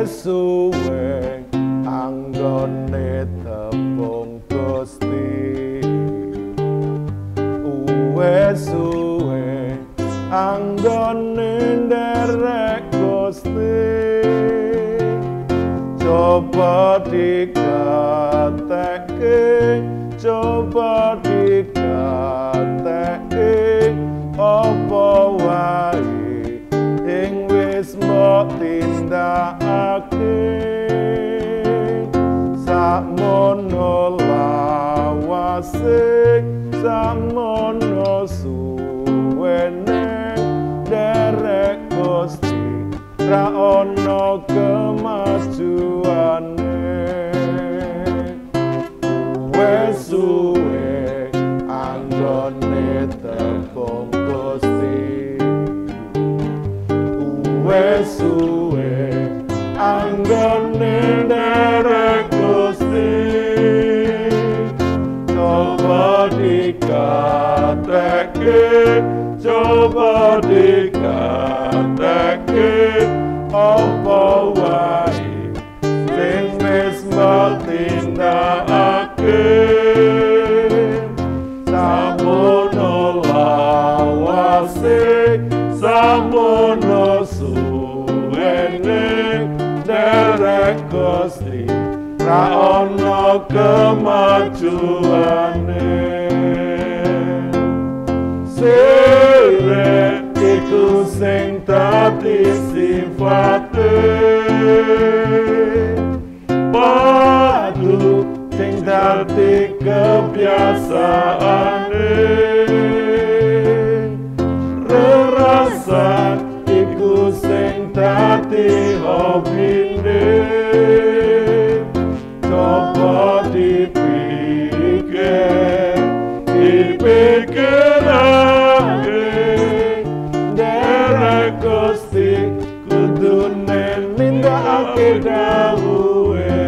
suwe anggone tepung Gusti, wes suwe anggone nderek Gusti. Coba dikateke, coba dikateke, apa wae ing wis mbok tindakake. Sakmono lawase, sakmono suwene derek Gusti, ra ono kemajuane. Wes suwe anggone tepung Gusti, wes suwe anggone nderek Gusti. Coba dikateke, coba dikateke, apa wae sing wis mbok tindakake. Samono lawase, samono suwene derek Gusti, ra ono kemajuane. Sire iku sing dadi sifate, padu sing dadi kebiasaane. Rerasan iku sing dadi hobine. Coba dipikir, dipikirake, derek Gusti kudune nindakake dawuhe.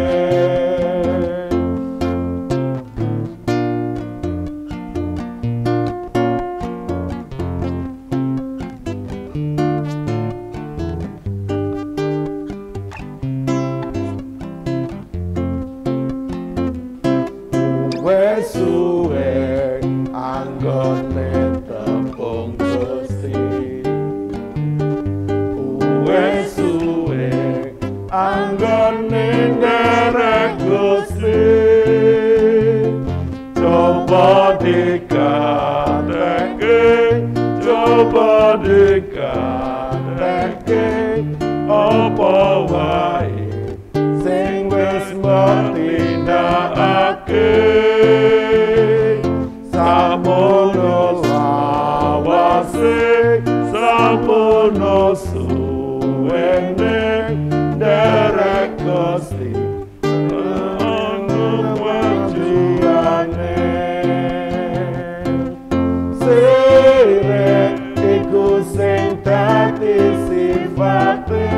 Wes suwe anggone tepung Gusti, wes suwe anggone nderek Gusti. Coba dikateke, coba dikateke, apa wae sing wis mbok tindakake. Samono lawase, samono suwene derek Gusti, ono wajiane. Sire iku sing dadi sifate,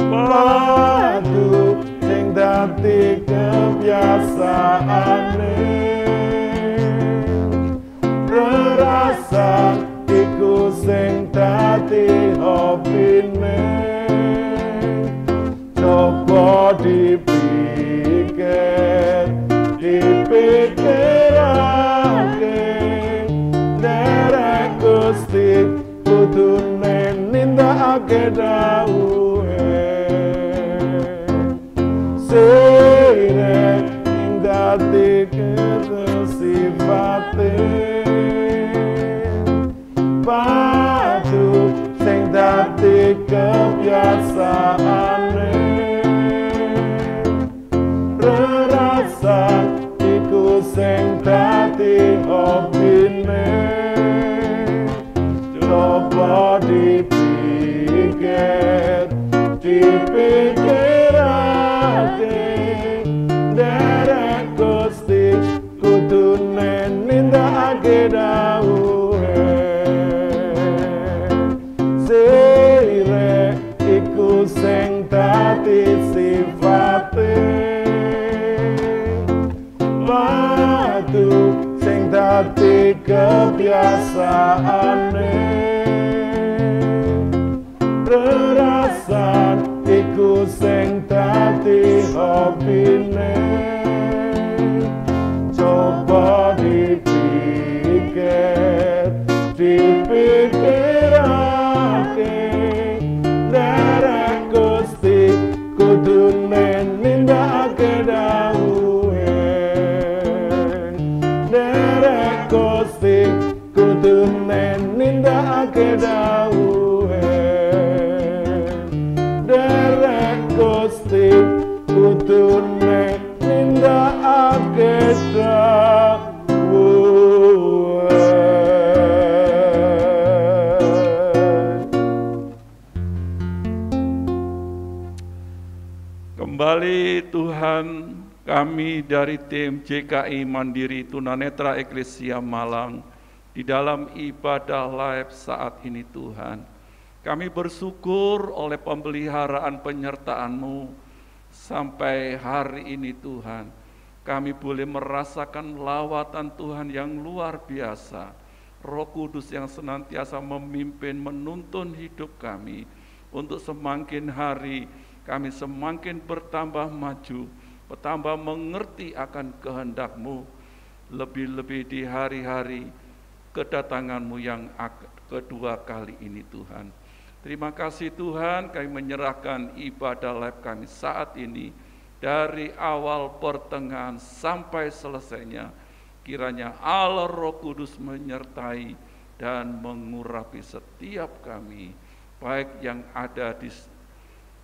padu sing dadi kebiasaane. Rerasan iku sing dadi hobine. Coba dipikir, dipikirake, derek Gusti kudune nindakake dawuhe. Sire ing dadi sifate, padu sing dadi kebiasaane. Rerasan iku sing dadi hobine. Coba dipikir, dipikirake, derek Gusti kudune nindakake dawuhe. Sire iku sing dadi sifate, padu sing dadi kebiasaane. Rerasan lebihne. Coba dipikir, dipikirake, derek Gusti kudune nindakake dawuhe. Derek Gusti kudune nindakake dawuhe. Derek Gusti kudune nindakake dawuhe. Kembali Tuhan, kami dari tim JKI Mandiri Tunanetra Eklesia Malang di dalam ibadah live saat ini Tuhan. Kami bersyukur oleh pemeliharaan penyertaan-Mu sampai hari ini Tuhan. Kami boleh merasakan lawatan Tuhan yang luar biasa. Roh Kudus yang senantiasa memimpin, menuntun hidup kami untuk semakin hari kami semakin bertambah maju, bertambah mengerti akan kehendak-Mu, lebih-lebih di hari-hari kedatangan-Mu yang kedua kali ini Tuhan. Terima kasih Tuhan, kami menyerahkan ibadah live kami saat ini, dari awal pertengahan sampai selesainya, kiranya Allah Roh Kudus menyertai dan mengurapi setiap kami, baik yang ada di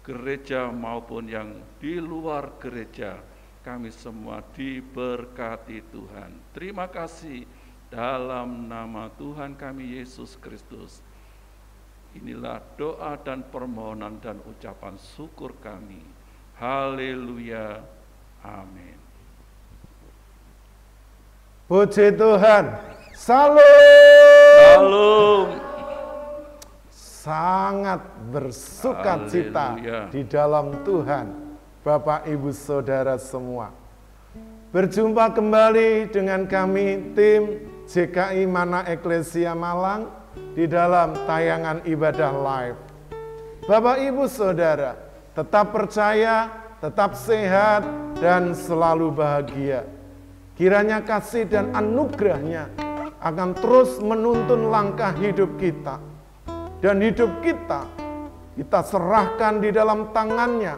gereja maupun yang di luar gereja. Kami semua diberkati Tuhan. Terima kasih dalam nama Tuhan kami Yesus Kristus. Inilah doa dan permohonan dan ucapan syukur kami. Haleluya. Amin. Puji Tuhan. Salam. Salam. Sangat bersukacita Haleluya. di dalam Tuhan, Bapak Ibu Saudara semua. Berjumpa kembali dengan kami tim JKI Mana Eklesia Malang di dalam tayangan ibadah live. Bapak Ibu Saudara, tetap percaya, tetap sehat, dan selalu bahagia. Kiranya kasih dan anugerahnya akan terus menuntun langkah hidup kita. Dan hidup kita serahkan di dalam tangannya.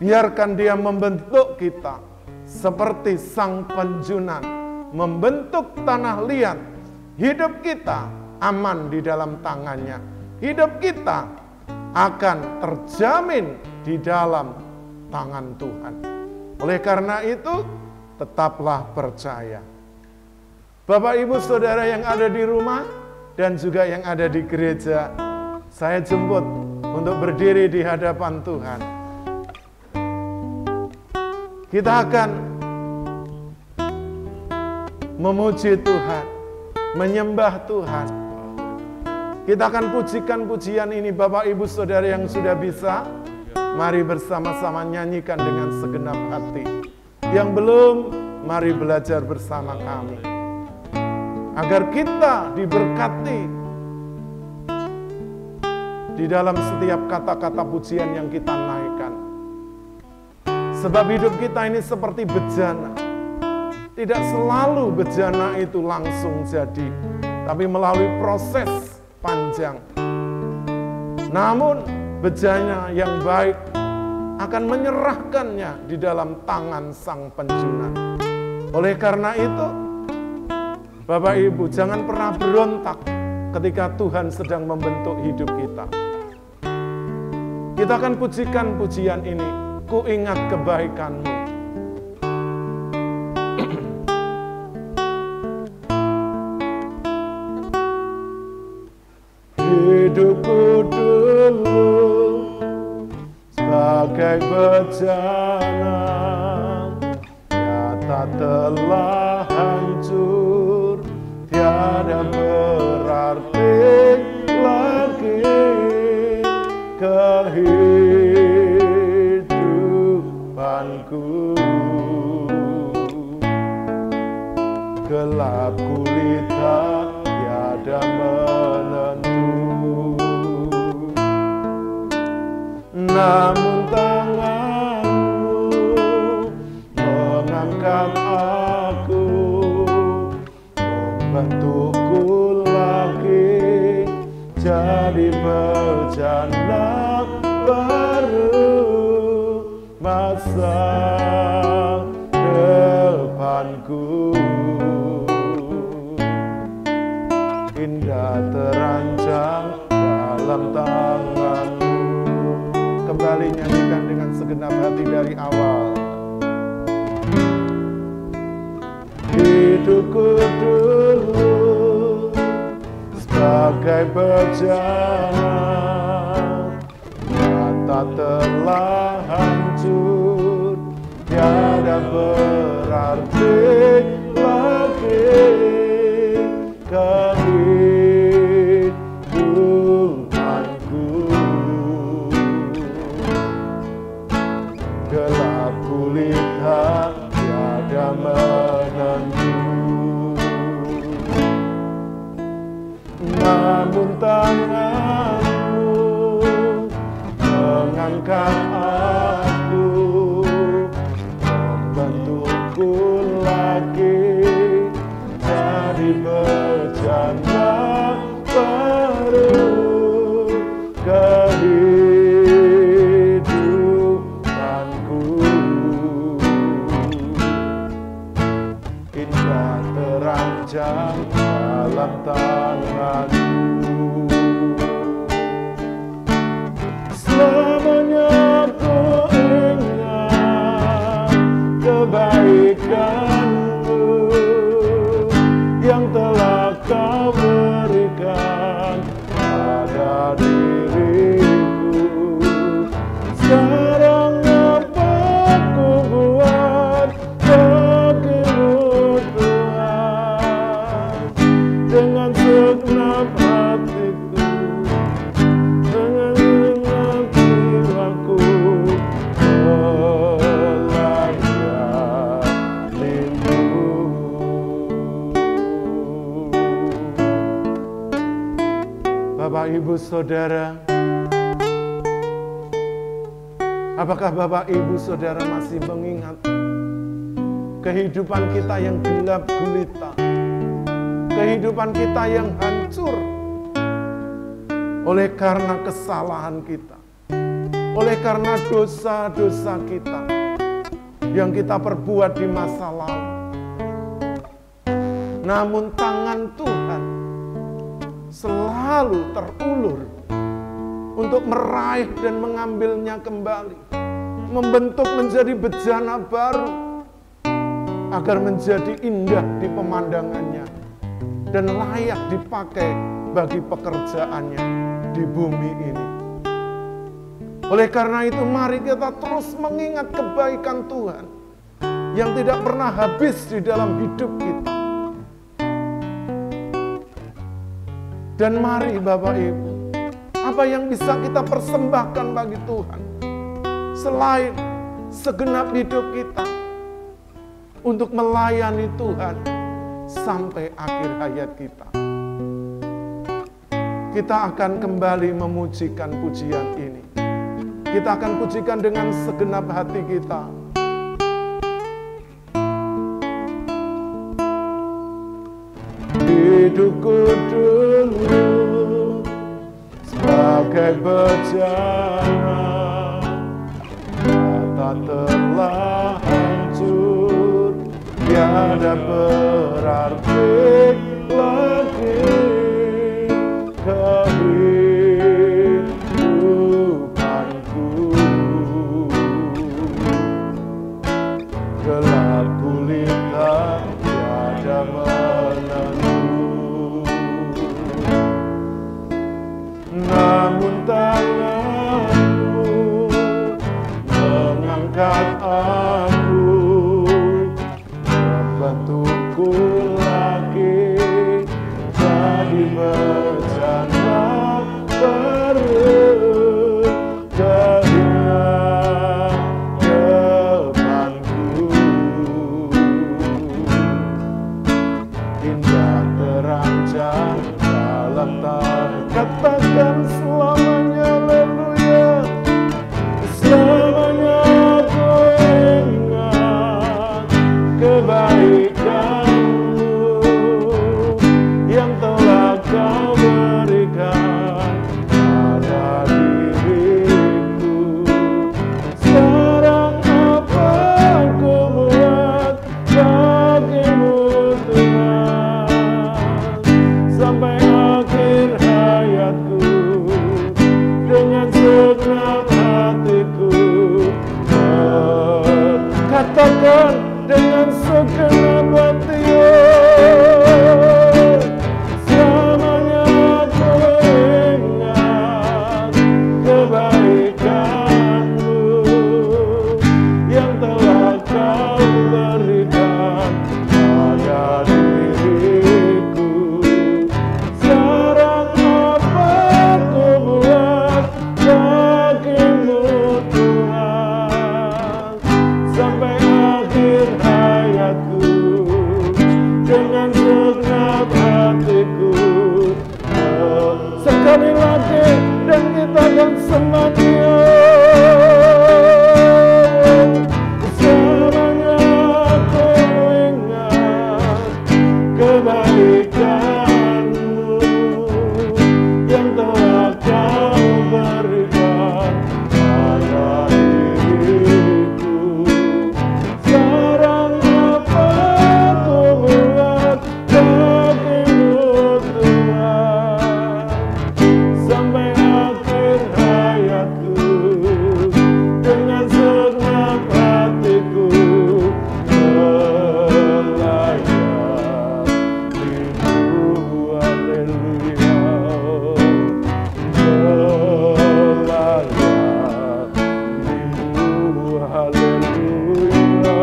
Biarkan dia membentuk kita seperti sang penjunan, membentuk tanah liat. Hidup kita aman di dalam tangannya. Hidup kita akan terjamin di dalam tangan Tuhan. Oleh karena itu, tetaplah percaya. Bapak Ibu Saudara yang ada di rumah, dan juga yang ada di gereja, saya jemput untuk berdiri di hadapan Tuhan. Kita akan memuji Tuhan, menyembah Tuhan. Kita akan pujikan pujian ini. Bapak Ibu Saudara yang sudah bisa, mari bersama-sama nyanyikan dengan segenap hati. Yang belum, mari belajar bersama kami. Agar kita diberkati di dalam setiap kata-kata pujian yang kita naikkan. Sebab hidup kita ini seperti bejana. Tidak selalu bejana itu langsung jadi, tapi melalui proses panjang. Namun bejana yang baik akan menyerahkannya di dalam tangan sang penjunan. Oleh karena itu, Bapak Ibu, jangan pernah berontak ketika Tuhan sedang membentuk hidup kita. Kita akan pujikan pujian ini, ku ingat kebaikan-Mu. Hidupku dulu sebagai bejana, nyata telah hancur, tiada berarti lagi kehidupanku. Gelap gulita tiada menentu, namun tangan-Mu bejana baru masa depanku. Indah terancang dalam tanganmu. Kembali nyanyikan dengan segenap hati dari awal. Hidupku dulu sebagai bejana, mata telah hancur, tiada berarti lagi kehidupanku. Gelap kulihat tiada menentu, namun tanganmu mengangkat aku, membentukku lagi jadi bejana baru kehidupanku. Indah terancang dalam tanganmu. Selamanya ku ingat kebaikanmu yang telah kau berikan pada diriku. Sekarang apa ku buat bagimu Tuhan, dengan segenap hatiku, dengan segenap jiwaku melayanimu. Bapak, Ibu, Saudara, apakah Bapak, Ibu, Saudara masih mengingat kehidupan kita yang gelap gulita, kehidupan kita yang hancur oleh karena kesalahan kita, oleh karena dosa-dosa kita yang kita perbuat di masa lalu? Namun tangan Tuhan selalu terulur untuk meraih dan mengambilnya kembali, membentuk menjadi bejana baru, agar menjadi indah di pemandangannya dan layak dipakai bagi pekerjaannya di bumi ini. Oleh karena itu, mari kita terus mengingat kebaikan Tuhan yang tidak pernah habis di dalam hidup kita. Dan mari Bapak Ibu, apa yang bisa kita persembahkan bagi Tuhan selain segenap hidup kita untuk melayani Tuhan sampai akhir hayat kita. Kita akan kembali memujikan pujian ini. Kita akan pujikan dengan segenap hati kita. Hidupku dulu sebagai bejana, mata telah hancur, tiada berarti lagi kehidupanku. Gelap gulita tiada menentu, namun tanganmu mengangkat aku, membentukku lagi dan selamanya. Sekarang aku ingat kebaikan-Mu yang telah Kau berikan pada diriku. Sekarang apa ku buat bagimu Tuhan, sampai akhir hayatku dengan segenap hatiku melayanimu. Haleluya, melayanimu. Haleluya,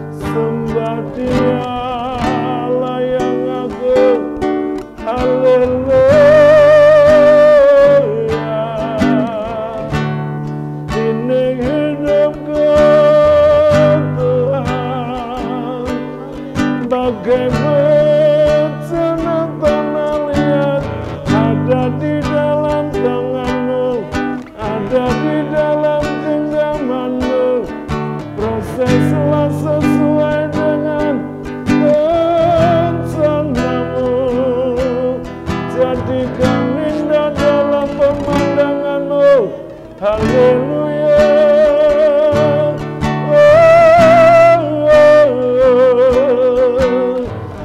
sembah Dialah yang agung. Haleluya, ini hidupku Tuhan, bagai bencana tanah liat, ada di dalam tangan-Mu, ada di dalam genggaman-Mu. Proseslah sesuai dengan rencana-Mu, jadikan indah dalam pemandangan-Mu. Haleluya.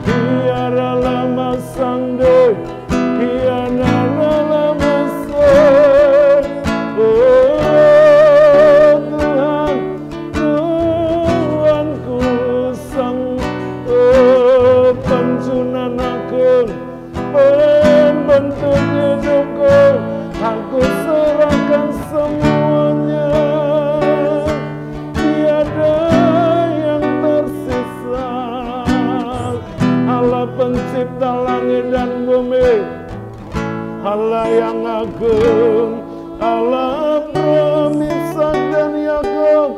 Biara lama sangde, biara lama sangde. Tuhan, Tuhanku sang penjunan agung, membentuk hidupku, aku serahkan semuanya. Tiada yang tersisa. Allah pencipta langit dan bumi, Allah yang agung, Allah Abraham, Ishak dan Yakub,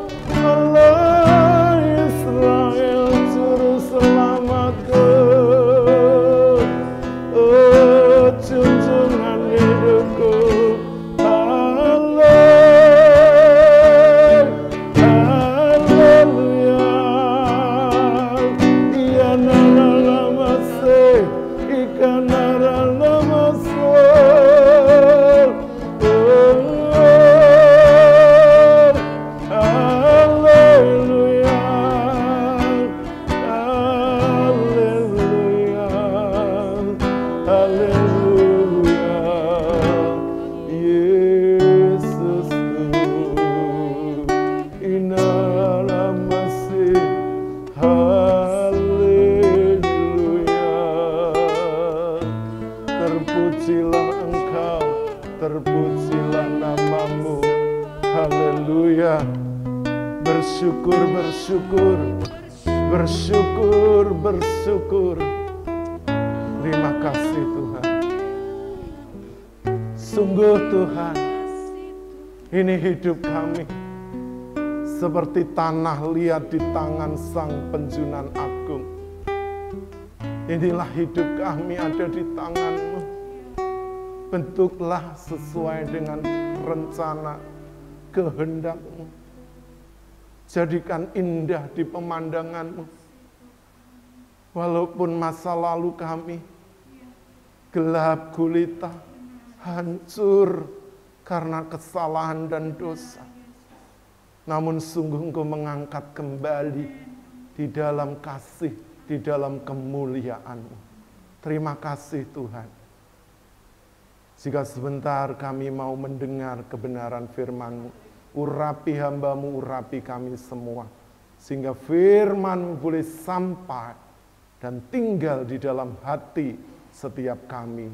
Allah Israel, juru selamatku. Oh, junjungan hidupku. Haleluya. Iya nara lamase, ikan nara lamase. Haleluya, haleluya, haleluya, Yesusku, inara masih, haleluya. Terpujilah Engkau, terpujilah nama-Mu. Haleluya. Bersyukur, bersyukur, bersyukur, bersyukur. Terima kasih Tuhan. Sungguh Tuhan, ini hidup kami seperti tanah liat di tangan Sang Penjunan Agung. Inilah hidup kami ada di tangan-Mu. Bentuklah sesuai dengan rencana kehendak-Mu. Jadikan indah di pemandangan-Mu. Walaupun masa lalu kami gelap gulita, hancur karena kesalahan dan dosa. Namun sungguh Engkau mengangkat kembali di dalam kasih, di dalam kemuliaan-Mu. Terima kasih Tuhan. Jika sebentar kami mau mendengar kebenaran firman-Mu, urapi hamba-Mu, urapi kami semua. Sehingga firman-Mu boleh sampai dan tinggal di dalam hati setiap kami.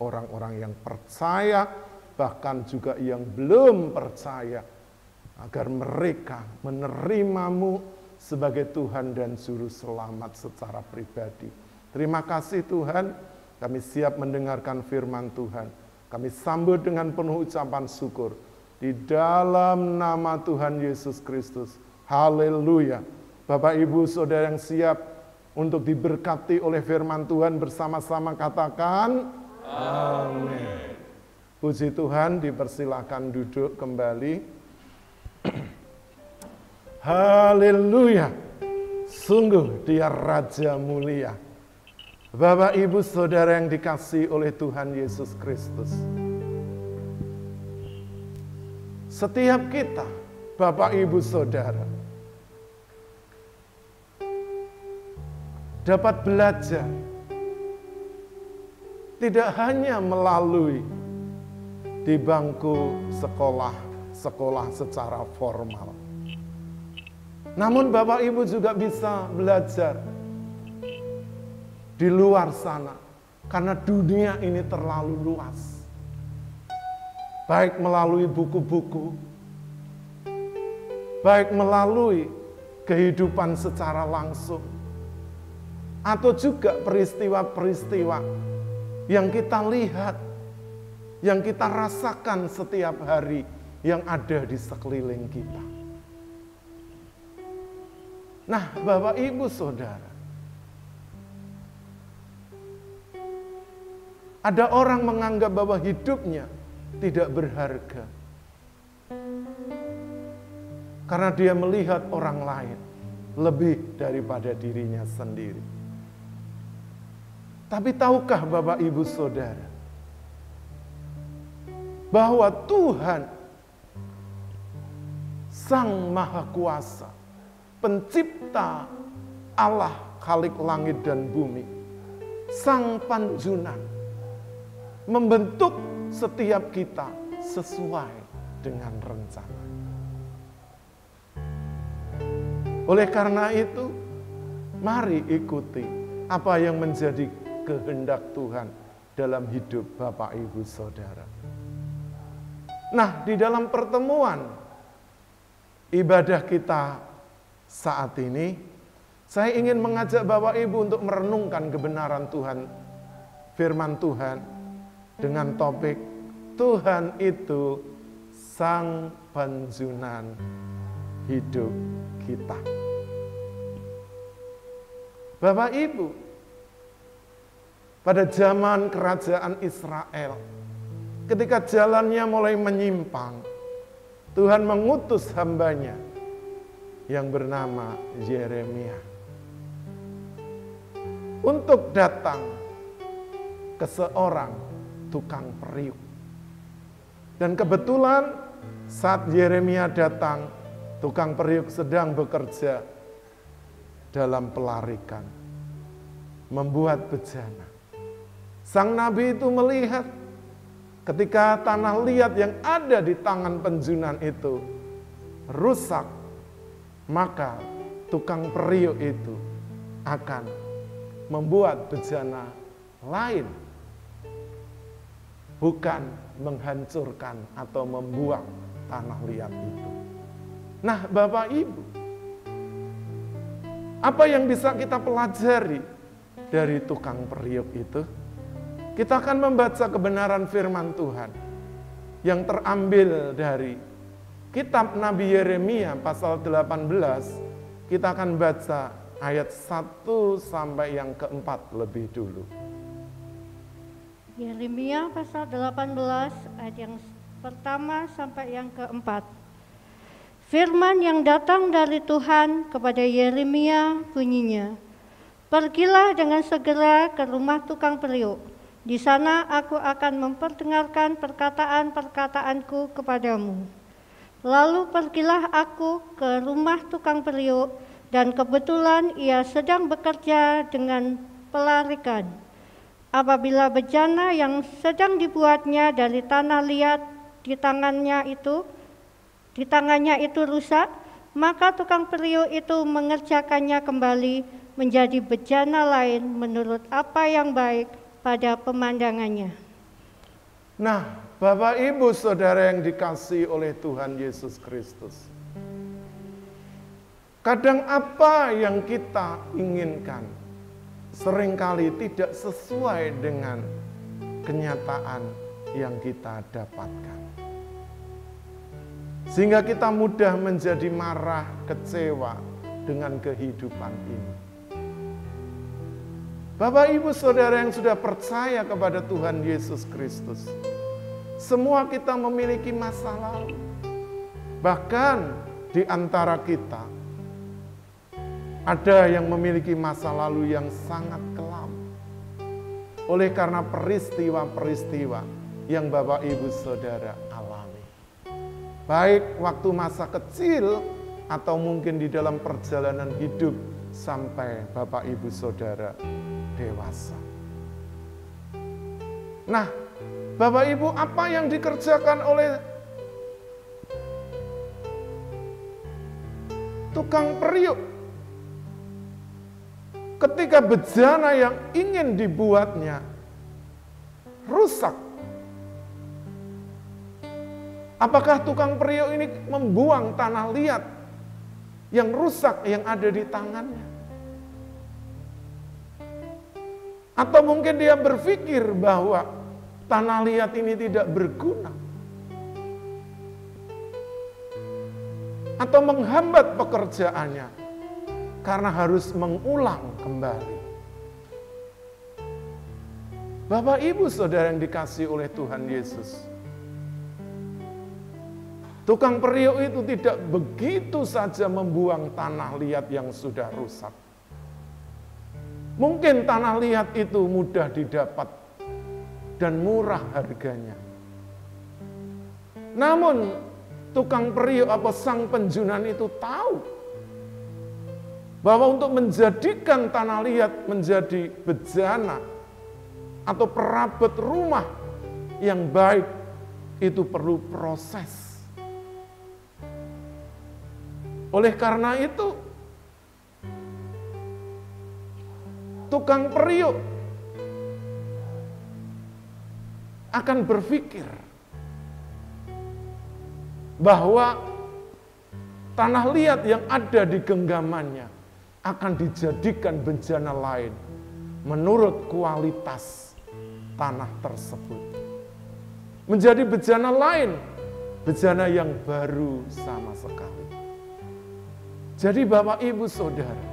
Orang-orang yang percaya, bahkan juga yang belum percaya. Agar mereka menerimamu sebagai Tuhan dan Juru Selamat secara pribadi. Terima kasih Tuhan, kami siap mendengarkan firman Tuhan. Kami sambut dengan penuh ucapan syukur. di dalam nama Tuhan Yesus Kristus. Haleluya. Bapak Ibu Saudara yang siap untuk diberkati oleh firman Tuhan bersama-sama katakan amin. Puji Tuhan, dipersilakan duduk kembali. Haleluya. Sungguh dia Raja mulia. Bapak Ibu Saudara yang dikasihi oleh Tuhan Yesus Kristus. Setiap kita, Bapak Ibu Saudara, dapat belajar tidak hanya melalui di bangku sekolah secara formal. Namun Bapak Ibu juga bisa belajar di luar sana, karena dunia ini terlalu luas. Baik melalui buku-buku, baik melalui kehidupan secara langsung, atau juga peristiwa-peristiwa yang kita lihat, yang kita rasakan setiap hari, yang ada di sekeliling kita. Nah, Bapak Ibu Saudara, ada orang menganggap bahwa hidupnya tidak berharga karena dia melihat orang lain lebih daripada dirinya sendiri. Tapi tahukah Bapak Ibu Saudara bahwa Tuhan Sang Maha Kuasa, Pencipta, Allah Khalik langit dan bumi, Sang Panjunan, membentuk setiap kita sesuai dengan rencana. Oleh karena itu, mari ikuti apa yang menjadi kehendak Tuhan dalam hidup Bapak Ibu Saudara. Nah, di dalam pertemuan ibadah kita saat ini, saya ingin mengajak Bapak Ibu untuk merenungkan kebenaran Tuhan, firman Tuhan, dengan topik Tuhan itu Sang Panjunan hidup kita. Bapak Ibu, pada zaman kerajaan Israel, ketika jalannya mulai menyimpang, Tuhan mengutus hambanya yang bernama Yeremia untuk datang ke seorang tukang periuk. Dan kebetulan saat Yeremia datang, tukang periuk sedang bekerja dalam pelarikan, membuat bejana. Sang nabi itu melihat ketika tanah liat yang ada di tangan penjunan itu rusak, maka tukang periuk itu akan membuat bejana lain, bukan menghancurkan atau membuang tanah liat itu. Nah, Bapak Ibu, apa yang bisa kita pelajari dari tukang periuk itu? Kita akan membaca kebenaran firman Tuhan yang terambil dari kitab Nabi Yeremia pasal 18. Kita akan baca ayat 1 sampai yang keempat lebih dulu. Yeremia pasal 18 ayat yang pertama sampai yang keempat. Firman yang datang dari Tuhan kepada Yeremia bunyinya, "Pergilah dengan segera ke rumah tukang periuk. Di sana aku akan memperdengarkan perkataan-perkataanku kepadamu." Lalu pergilah aku ke rumah tukang periuk, dan kebetulan ia sedang bekerja dengan pelarikan. Apabila bejana yang sedang dibuatnya dari tanah liat di tangannya itu rusak, maka tukang periuk itu mengerjakannya kembali menjadi bejana lain menurut apa yang baik pada pemandangannya. Nah, Bapak Ibu Saudara yang dikasihi oleh Tuhan Yesus Kristus, kadang apa yang kita inginkan seringkali tidak sesuai dengan kenyataan yang kita dapatkan. Sehingga kita mudah menjadi marah, kecewa dengan kehidupan ini. Bapak, Ibu, Saudara yang sudah percaya kepada Tuhan Yesus Kristus, semua kita memiliki masa lalu. Bahkan di antara kita, ada yang memiliki masa lalu yang sangat kelam. Oleh karena peristiwa-peristiwa yang Bapak, Ibu, Saudara alami. Baik waktu masa kecil atau mungkin di dalam perjalanan hidup sampai Bapak, Ibu, Saudara dewasa. Nah, Bapak, Ibu, apa yang dikerjakan oleh tukang periuk ketika bejana yang ingin dibuatnya rusak? Apakah tukang periuk ini membuang tanah liat yang rusak yang ada di tangannya? Atau mungkin dia berpikir bahwa tanah liat ini tidak berguna, atau menghambat pekerjaannya karena harus mengulang kembali. Bapak, Ibu, Saudara yang dikasihi oleh Tuhan Yesus, tukang periuk itu tidak begitu saja membuang tanah liat yang sudah rusak. Mungkin tanah liat itu mudah didapat dan murah harganya. Namun tukang periuk apa sang penjunan itu tahu bahwa untuk menjadikan tanah liat menjadi bejana atau perabot rumah yang baik itu perlu proses. Oleh karena itu, tukang periuk akan berpikir bahwa tanah liat yang ada di genggamannya akan dijadikan bejana lain menurut kualitas tanah tersebut. Menjadi bejana lain, bejana yang baru sama sekali. Jadi Bapak, Ibu, Saudara,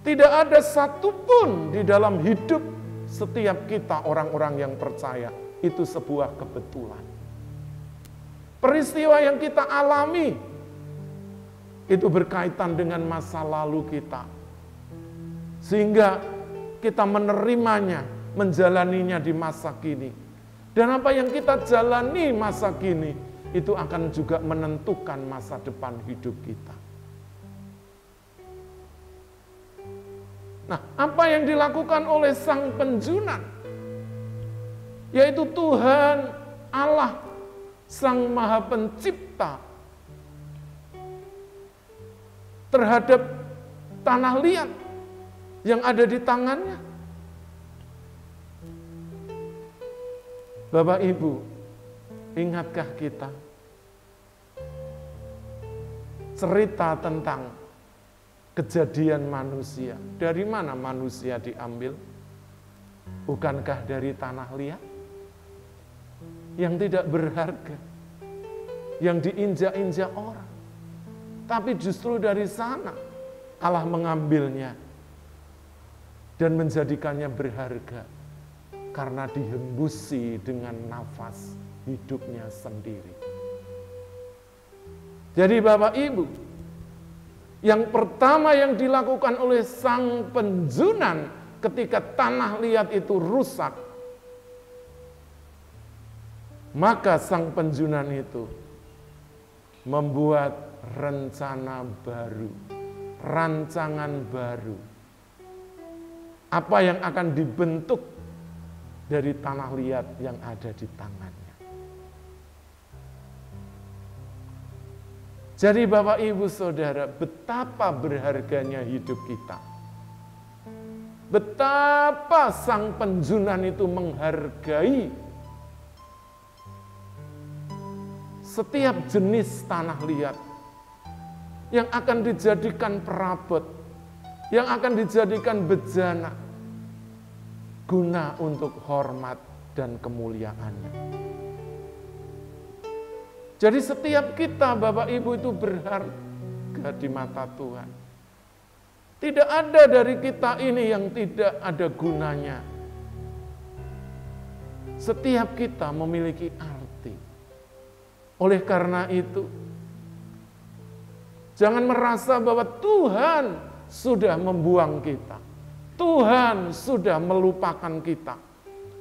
tidak ada satupun di dalam hidup setiap kita orang-orang yang percaya itu sebuah kebetulan. Peristiwa yang kita alami itu berkaitan dengan masa lalu kita. Sehingga kita menerimanya, menjalaninya di masa kini. Dan apa yang kita jalani masa kini, itu akan juga menentukan masa depan hidup kita. Nah, apa yang dilakukan oleh sang penjunan, yaitu Tuhan Allah, Sang Maha Pencipta, terhadap tanah liat yang ada di tangannya. Bapak, Ibu, ingatkah kita cerita tentang kejadian manusia? Dari mana manusia diambil? Bukankah dari tanah liat yang tidak berharga, yang diinjak-injak orang? Tapi justru dari sana Allah mengambilnya dan menjadikannya berharga karena dihembusi dengan nafas hidupnya sendiri. Jadi Bapak, Ibu, yang pertama yang dilakukan oleh sang penjunan ketika tanah liat itu rusak, maka sang penjunan itu membuat rencana baru, rancangan baru. Apa yang akan dibentuk dari tanah liat yang ada di tangannya. Jadi Bapak, Ibu, Saudara, betapa berharganya hidup kita. Betapa sang penjunan itu menghargai setiap jenis tanah liat yang akan dijadikan perabot, yang akan dijadikan bejana, guna untuk hormat dan kemuliaannya. Jadi setiap kita Bapak Ibu itu berharga di mata Tuhan. Tidak ada dari kita ini yang tidak ada gunanya. Setiap kita memiliki arti. Oleh karena itu, jangan merasa bahwa Tuhan sudah membuang kita. Tuhan sudah melupakan kita.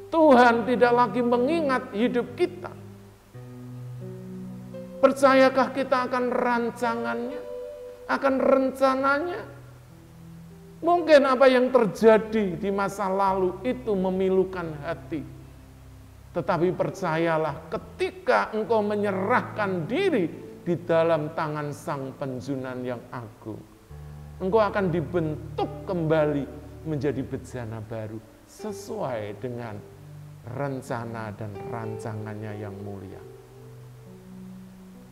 Tuhan tidak lagi mengingat hidup kita. Percayakah kita akan rancangannya, akan rencananya? Mungkin apa yang terjadi di masa lalu itu memilukan hati. Tetapi percayalah, ketika engkau menyerahkan diri di dalam tangan Sang Penjunan yang agung, engkau akan dibentuk kembali menjadi bejana baru sesuai dengan rencana dan rancangannya yang mulia.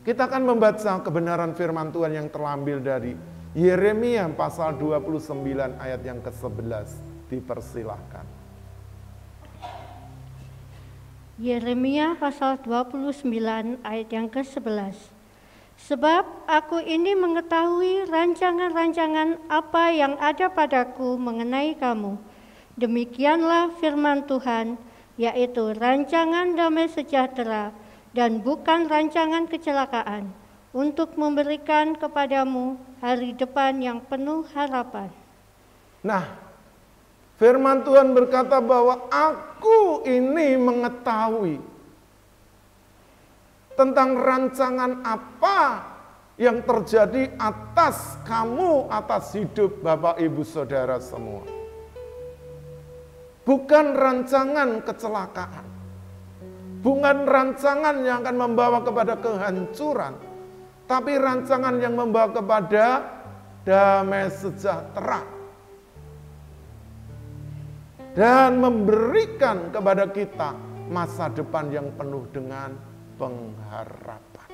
Kita akan membaca kebenaran firman Tuhan yang terambil dari Yeremia pasal 29 ayat yang ke-11. Dipersilahkan. Yeremia pasal 29 ayat yang ke-11. Sebab aku ini mengetahui rancangan-rancangan apa yang ada padaku mengenai kamu. Demikianlah firman Tuhan, yaitu rancangan damai sejahtera dan bukan rancangan kecelakaan, untuk memberikan kepadamu hari depan yang penuh harapan. Nah, firman Tuhan berkata bahwa aku ini mengetahui tentang rancangan apa yang terjadi atas kamu, atas hidup Bapak Ibu Saudara semua. Bukan rancangan kecelakaan, bukan rancangan yang akan membawa kepada kehancuran, tapi rancangan yang membawa kepada damai sejahtera dan memberikan kepada kita masa depan yang penuh dengan pengharapan.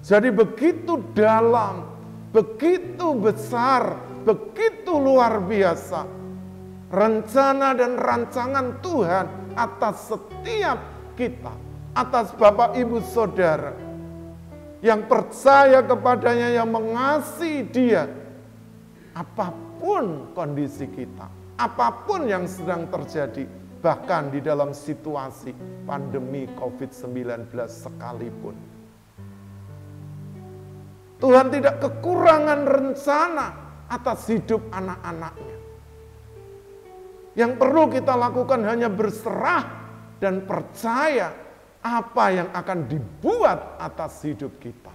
Jadi begitu dalam, begitu besar, begitu luar biasa rencana dan rancangan Tuhan atas setiap kita, atas Bapak Ibu Saudara yang percaya kepadanya, yang mengasihi Dia. Apapun kondisi kita, apapun yang sedang terjadi, bahkan di dalam situasi pandemi COVID-19 sekalipun, Tuhan tidak kekurangan rencana atas hidup anak-anaknya. Yang perlu kita lakukan hanya berserah dan percaya apa yang akan dibuat atas hidup kita.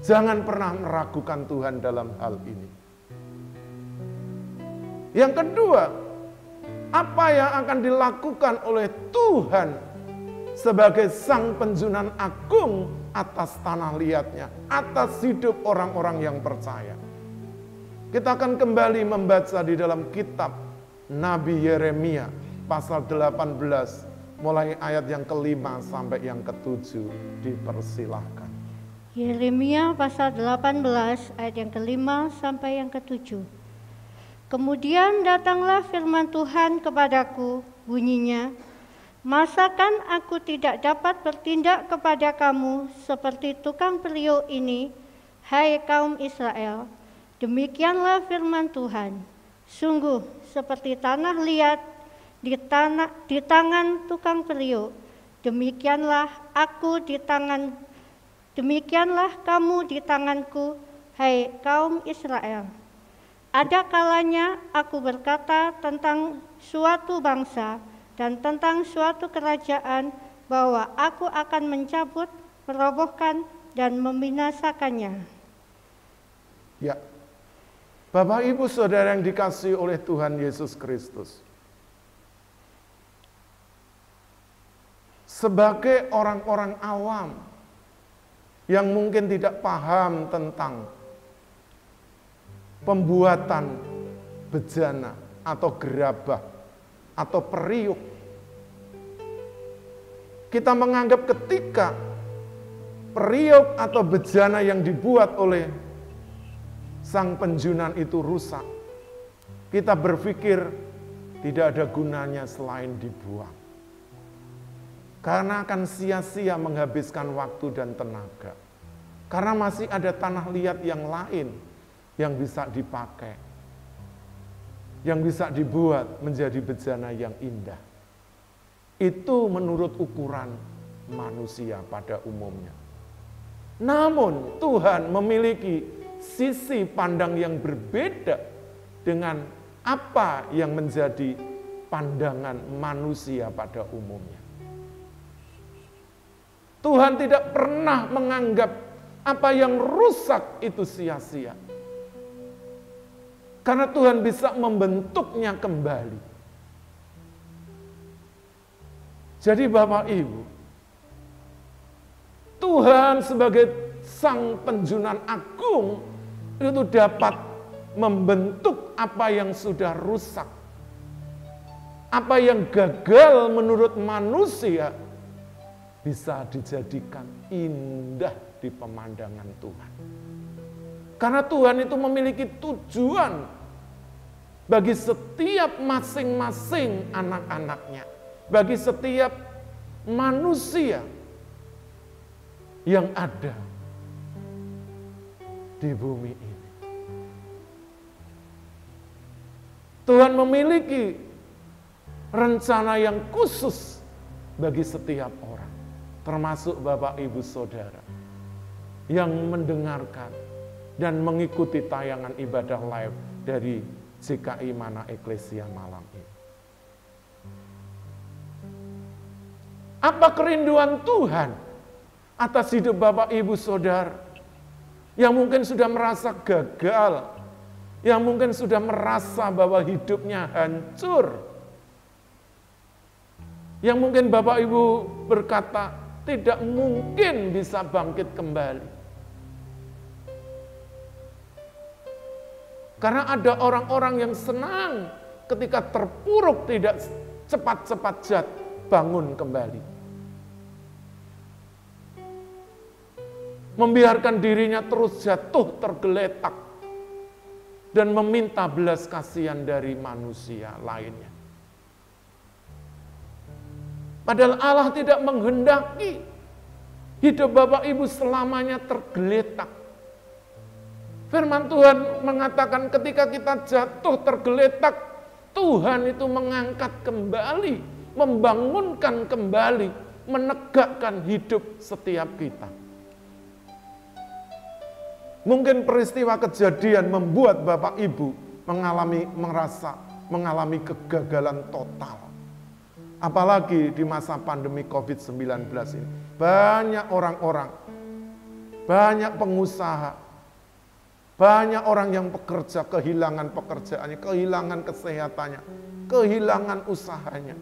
Jangan pernah meragukan Tuhan dalam hal ini. Yang kedua, apa yang akan dilakukan oleh Tuhan sebagai Sang Penjunan Agung atas tanah liatnya, atas hidup orang-orang yang percaya. Kita akan kembali membaca di dalam kitab Nabi Yeremia pasal 18 mulai ayat yang ke-5 sampai yang ke-7. Dipersilahkan. Yeremia pasal 18 ayat yang ke-5 sampai yang ke-7. Kemudian datanglah firman Tuhan kepadaku, bunyinya, masakan aku tidak dapat bertindak kepada kamu seperti tukang periuk ini, hai kaum Israel? Demikianlah firman Tuhan, sungguh seperti tanah liat di tangan tukang periuk, demikianlah kamu di tanganku, hai kaum Israel. Ada kalanya aku berkata tentang suatu bangsa dan tentang suatu kerajaan bahwa aku akan mencabut, merobohkan, dan membinasakannya. Ya, Bapak Ibu Saudara yang dikasihi oleh Tuhan Yesus Kristus, sebagai orang-orang awam yang mungkin tidak paham tentang pembuatan bejana atau gerabah atau periuk, kita menganggap ketika periuk atau bejana yang dibuat oleh Sang Penjunan itu rusak, kita berpikir tidak ada gunanya selain dibuang. Karena akan sia-sia menghabiskan waktu dan tenaga. Karena masih ada tanah liat yang lain yang bisa dipakai. Yang bisa dibuat menjadi bejana yang indah. Itu menurut ukuran manusia pada umumnya. Namun Tuhan memiliki sisi pandang yang berbeda dengan apa yang menjadi pandangan manusia pada umumnya. Tuhan tidak pernah menganggap apa yang rusak itu sia-sia. Karena Tuhan bisa membentuknya kembali. Jadi Bapak Ibu, Tuhan sebagai Sang Penjunan Agung itu dapat membentuk apa yang sudah rusak. Apa yang gagal menurut manusia bisa dijadikan indah di pemandangan Tuhan. Karena Tuhan itu memiliki tujuan bagi setiap masing-masing anak-anaknya. Bagi setiap manusia yang ada di bumi ini. Tuhan memiliki rencana yang khusus bagi setiap orang. Termasuk Bapak Ibu Saudara yang mendengarkan dan mengikuti tayangan ibadah live dari JKI Mana Eklesia Malang ini. Apa kerinduan Tuhan atas hidup Bapak Ibu Saudara yang mungkin sudah merasa gagal, yang mungkin sudah merasa bahwa hidupnya hancur, yang mungkin Bapak Ibu berkata, tidak mungkin bisa bangkit kembali. Karena ada orang-orang yang senang ketika terpuruk tidak cepat-cepat bangun kembali. Membiarkan dirinya terus jatuh tergeletak dan meminta belas kasihan dari manusia lainnya. Padahal Allah tidak menghendaki hidup Bapak Ibu selamanya tergeletak. Firman Tuhan mengatakan ketika kita jatuh tergeletak, Tuhan itu mengangkat kembali, membangunkan kembali, menegakkan hidup setiap kita. Mungkin peristiwa kejadian membuat Bapak Ibu mengalami kegagalan total. Apalagi di masa pandemi COVID-19 ini. Banyak orang-orang, banyak pengusaha, banyak orang yang bekerja kehilangan pekerjaannya, kehilangan kesehatannya, kehilangan usahanya.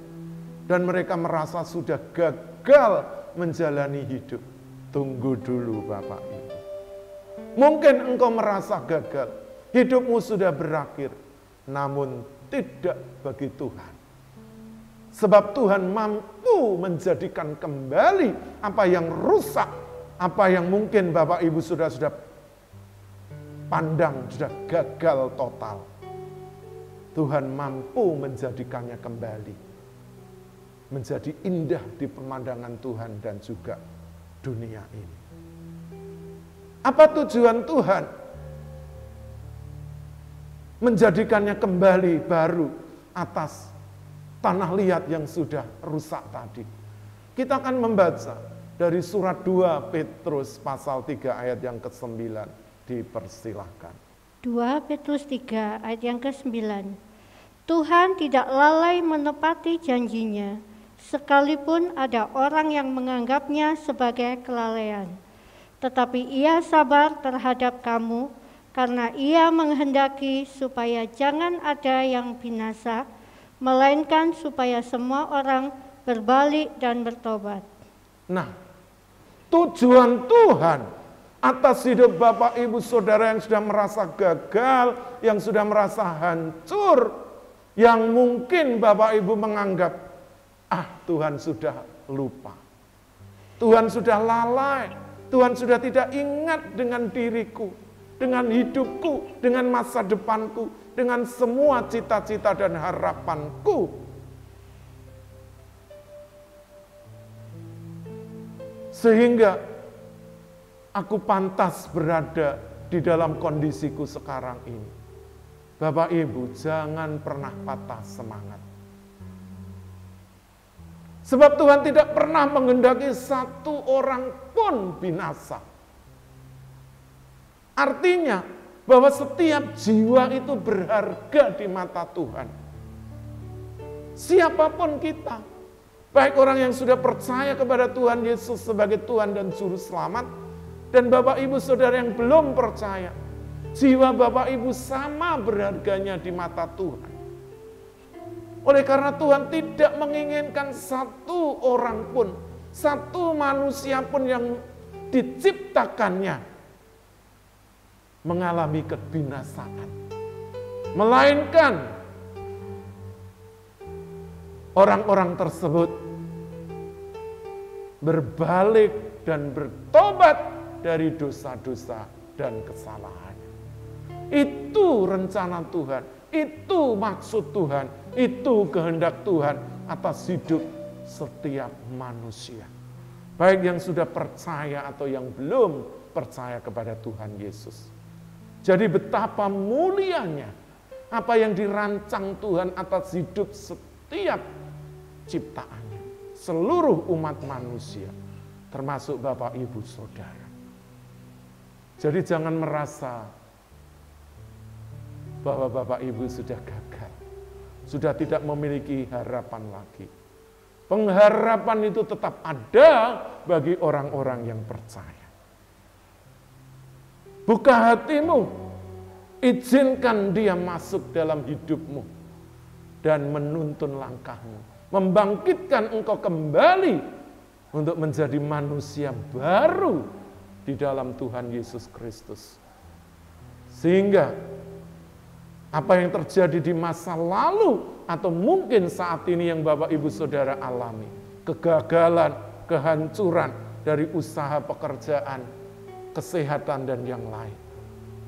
Dan mereka merasa sudah gagal menjalani hidup. Tunggu dulu Bapak Ibu. Mungkin engkau merasa gagal, hidupmu sudah berakhir, namun tidak bagi Tuhan. Sebab Tuhan mampu menjadikan kembali apa yang rusak, apa yang mungkin Bapak Ibu sudah pandang, sudah gagal total. Tuhan mampu menjadikannya kembali, menjadi indah di pemandangan Tuhan dan juga dunia ini. Apa tujuan Tuhan? Menjadikannya kembali baru atas tanah liat yang sudah rusak tadi. Kita akan membaca dari surat 2 Petrus pasal 3 ayat yang ke-9. Dipersilahkan. 2 Petrus 3 ayat yang ke-9. Tuhan tidak lalai menepati janjinya, sekalipun ada orang yang menganggapnya sebagai kelalaian. Tetapi ia sabar terhadap kamu, karena ia menghendaki supaya jangan ada yang binasa, melainkan supaya semua orang berbalik dan bertobat. Nah, tujuan Tuhan atas hidup Bapak Ibu Saudara yang sudah merasa gagal, yang sudah merasa hancur, yang mungkin Bapak Ibu menganggap, Tuhan sudah lupa. Tuhan sudah lalai, Tuhan sudah tidak ingat dengan diriku, dengan hidupku, dengan masa depanku, dengan semua cita-cita dan harapanku. Sehingga aku pantas berada di dalam kondisiku sekarang ini. Bapak Ibu, jangan pernah patah semangat. Sebab Tuhan tidak pernah menghendaki satu orang pun binasa. Artinya bahwa setiap jiwa itu berharga di mata Tuhan. Siapapun kita, baik orang yang sudah percaya kepada Tuhan Yesus sebagai Tuhan dan Juru Selamat, dan Bapak Ibu Saudara yang belum percaya, jiwa Bapak Ibu sama berharganya di mata Tuhan. Oleh karena Tuhan tidak menginginkan satu orang pun, satu manusia pun yang diciptakannya mengalami kebinasaan. Melainkan orang-orang tersebut berbalik dan bertobat dari dosa-dosa dan kesalahan. Itu rencana Tuhan, itu maksud Tuhan, itu kehendak Tuhan atas hidup setiap manusia. Baik yang sudah percaya atau yang belum percaya kepada Tuhan Yesus. Jadi betapa mulianya apa yang dirancang Tuhan atas hidup setiap ciptaannya. Seluruh umat manusia, termasuk Bapak Ibu Saudara. Jadi jangan merasa bahwa Bapak Ibu sudah gagal, sudah tidak memiliki harapan lagi. Pengharapan itu tetap ada bagi orang-orang yang percaya. Buka hatimu, izinkan dia masuk dalam hidupmu dan menuntun langkahmu, membangkitkan engkau kembali untuk menjadi manusia baru di dalam Tuhan Yesus Kristus. Sehingga apa yang terjadi di masa lalu atau mungkin saat ini yang Bapak Ibu Saudara alami, kegagalan, kehancuran dari usaha pekerjaan, kesehatan dan yang lain,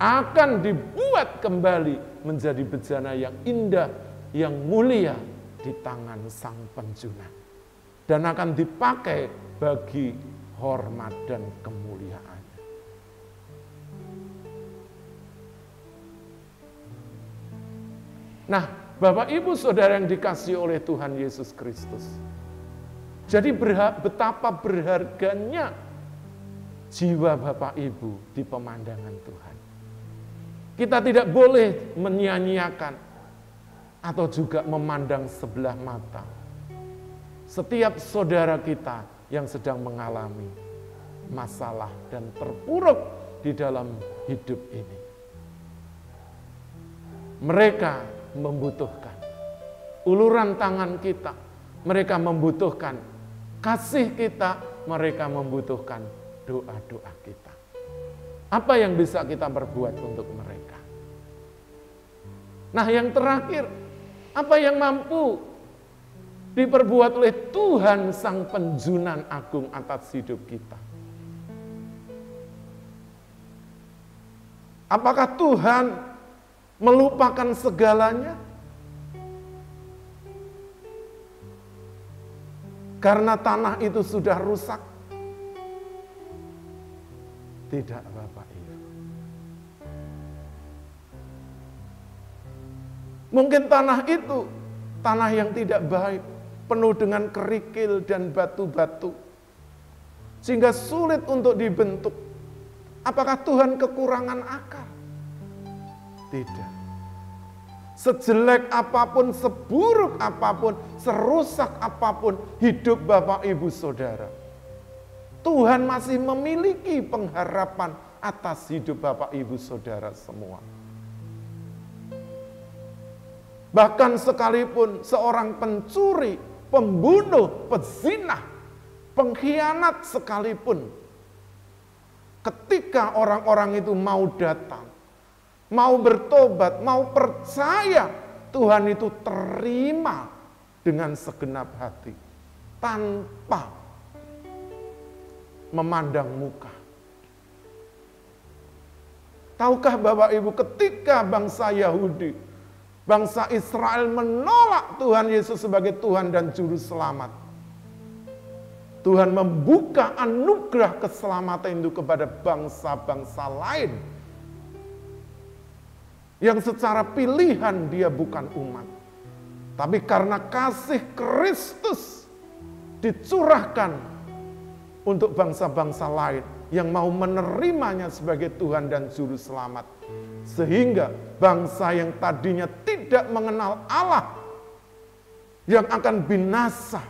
akan dibuat kembali menjadi bejana yang indah, yang mulia di tangan Sang Penjuna, dan akan dipakai bagi hormat dan kemuliaan. Nah, Bapak Ibu Saudara yang dikasihi oleh Tuhan Yesus Kristus, jadi betapa berharganya jiwa Bapak Ibu di pemandangan Tuhan. Kita tidak boleh menyia-nyiakan atau juga memandang sebelah mata setiap saudara kita yang sedang mengalami masalah dan terpuruk di dalam hidup ini. Mereka membutuhkan uluran tangan kita, mereka membutuhkan kasih kita, mereka membutuhkan doa-doa kita. Apa yang bisa kita perbuat untuk mereka? Nah, yang terakhir, apa yang mampu diperbuat oleh Tuhan Sang Penjunan Agung atas hidup kita? Apakah Tuhan melupakan segalanya? Karena tanah itu sudah rusak? Tidak, Bapak Ibu. Mungkin tanah itu tanah yang tidak baik, penuh dengan kerikil dan batu-batu, sehingga sulit untuk dibentuk. Apakah Tuhan kekurangan akal? Tidak. Sejelek apapun, seburuk apapun, serusak apapun hidup Bapak Ibu Saudara, Tuhan masih memiliki pengharapan atas hidup Bapak Ibu Saudara semua. Bahkan sekalipun seorang pencuri, pembunuh, pezina, pengkhianat sekalipun, ketika orang-orang itu mau datang, mau bertobat, mau percaya, Tuhan itu terima dengan segenap hati, tanpa memandang muka. Tahukah Bapak Ibu, ketika bangsa Yahudi, bangsa Israel menolak Tuhan Yesus sebagai Tuhan dan Juru Selamat, Tuhan membuka anugerah keselamatan itu kepada bangsa-bangsa lain yang secara pilihan dia bukan umat. Tapi karena kasih Kristus dicurahkan untuk bangsa-bangsa lain yang mau menerimanya sebagai Tuhan dan Juru Selamat. Sehingga bangsa yang tadinya tidak mengenal Allah, yang akan binasa,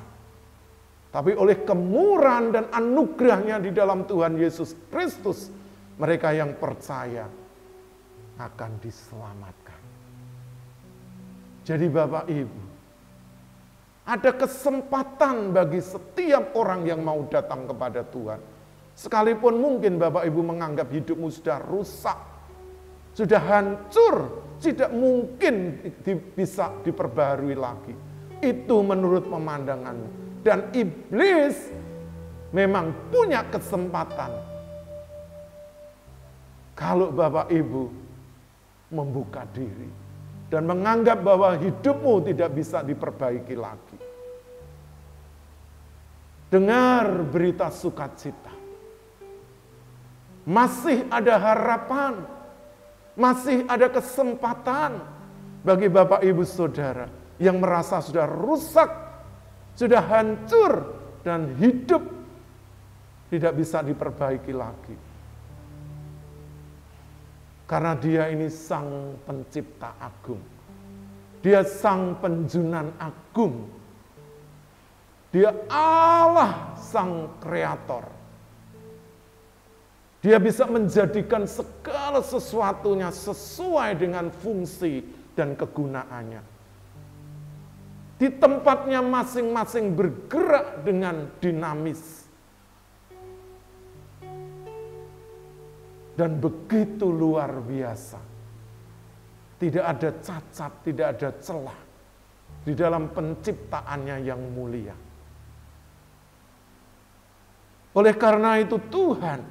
tapi oleh kemurahan dan anugerahnya di dalam Tuhan Yesus Kristus, mereka yang percaya akan diselamatkan. Jadi Bapak Ibu, ada kesempatan bagi setiap orang yang mau datang kepada Tuhan. Sekalipun mungkin Bapak Ibu menganggap hidupmu sudah rusak, sudah hancur, tidak mungkin bisa diperbaharui lagi. Itu menurut pemandanganmu. Dan iblis memang punya kesempatan. Kalau Bapak Ibu membuka diri dan menganggap bahwa hidupmu tidak bisa diperbaiki lagi. Dengar berita sukacita. Masih ada harapan. Masih ada kesempatan bagi Bapak Ibu Saudara yang merasa sudah rusak, sudah hancur, dan hidup tidak bisa diperbaiki lagi. Karena dia ini sang pencipta agung. Dia sang penjunan agung. Dia Allah sang kreator. Dia bisa menjadikan segala sesuatunya sesuai dengan fungsi dan kegunaannya. Di tempatnya masing-masing bergerak dengan dinamis. Dan begitu luar biasa. Tidak ada cacat, tidak ada celah di dalam penciptaannya yang mulia. Oleh karena itu Tuhan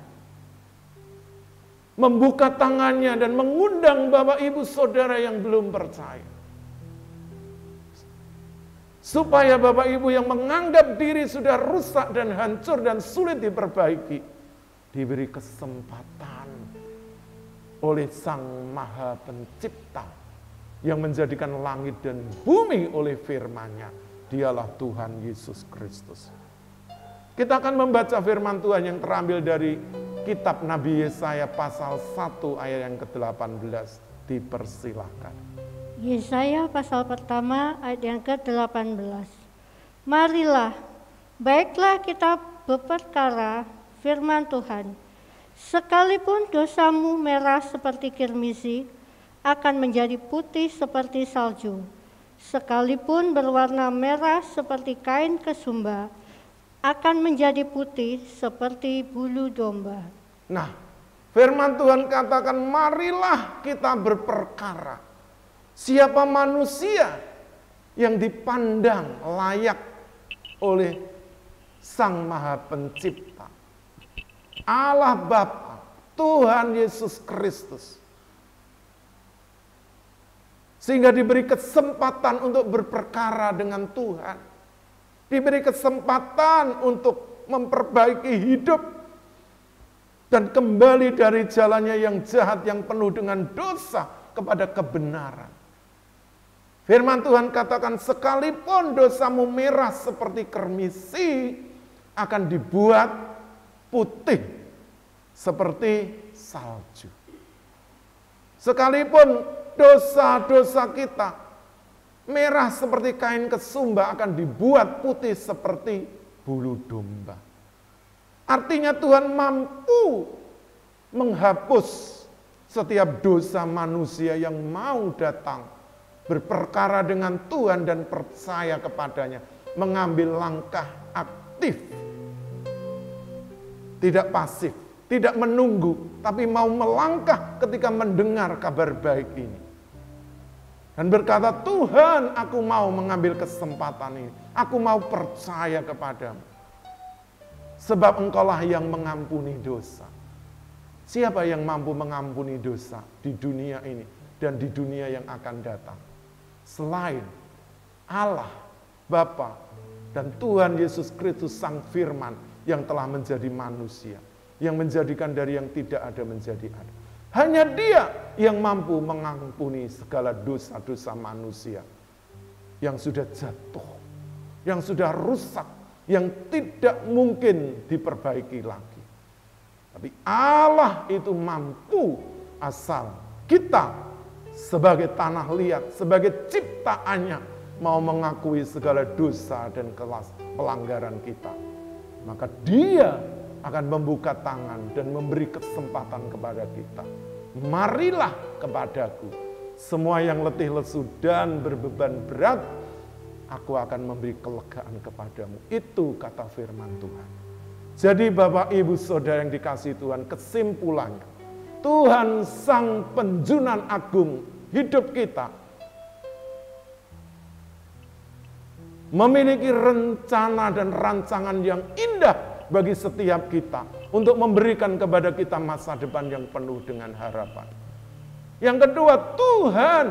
membuka tangannya dan mengundang Bapak Ibu Saudara yang belum percaya. Supaya Bapak Ibu yang menganggap diri sudah rusak dan hancur dan sulit diperbaiki, diberi kesempatan oleh Sang Maha Pencipta yang menjadikan langit dan bumi oleh firman-Nya. Dialah Tuhan Yesus Kristus. Kita akan membaca firman Tuhan yang terambil dari kitab Nabi Yesaya pasal 1 ayat yang ke-18. Dipersilahkan. Yesaya pasal pertama ayat yang ke-18. Marilah, baiklah kita berperkara firman Tuhan. Sekalipun dosamu merah seperti kirmisi, akan menjadi putih seperti salju. Sekalipun berwarna merah seperti kain kesumba, akan menjadi putih seperti bulu domba. Nah, firman Tuhan katakan, marilah kita berperkara. Siapa manusia yang dipandang layak oleh Sang Maha Pencipta? Allah Bapa, Tuhan Yesus Kristus. Sehingga diberi kesempatan untuk berperkara dengan Tuhan. Diberi kesempatan untuk memperbaiki hidup dan kembali dari jalannya yang jahat, yang penuh dengan dosa, kepada kebenaran. Firman Tuhan katakan, sekalipun dosamu merah seperti kirmisi, akan dibuat putih seperti salju. Sekalipun dosa-dosa kita merah seperti kain kesumba, akan dibuat putih seperti bulu domba. Artinya Tuhan mampu menghapus setiap dosa manusia yang mau datang berperkara dengan Tuhan dan percaya kepadanya, mengambil langkah aktif. Tidak pasif, tidak menunggu, tapi mau melangkah ketika mendengar kabar baik ini. Dan berkata, Tuhan, aku mau mengambil kesempatan ini. Aku mau percaya kepadamu. Sebab engkaulah yang mengampuni dosa. Siapa yang mampu mengampuni dosa di dunia ini dan di dunia yang akan datang? Selain Allah, Bapa, Dan Tuhan Yesus Kristus Sang Firman yang telah menjadi manusia, yang menjadikan dari yang tidak ada menjadi ada. Hanya Dia yang mampu mengampuni segala dosa-dosa manusia yang sudah jatuh, yang sudah rusak, yang tidak mungkin diperbaiki lagi. Tapi Allah itu mampu asal kita sebagai tanah liat, sebagai ciptaannya mau mengakui segala dosa dan pelanggaran kita. Maka Dia akan membuka tangan dan memberi kesempatan kepada kita. Marilah kepadaku, semua yang letih lesu dan berbeban berat, aku akan memberi kelegaan kepadamu. Itu kata firman Tuhan. Jadi Bapak Ibu Saudara yang dikasihi Tuhan, kesimpulannya, Tuhan Sang Penjunan Agung hidup kita memiliki rencana dan rancangan yang indah bagi setiap kita untuk memberikan kepada kita masa depan yang penuh dengan harapan. Yang kedua, Tuhan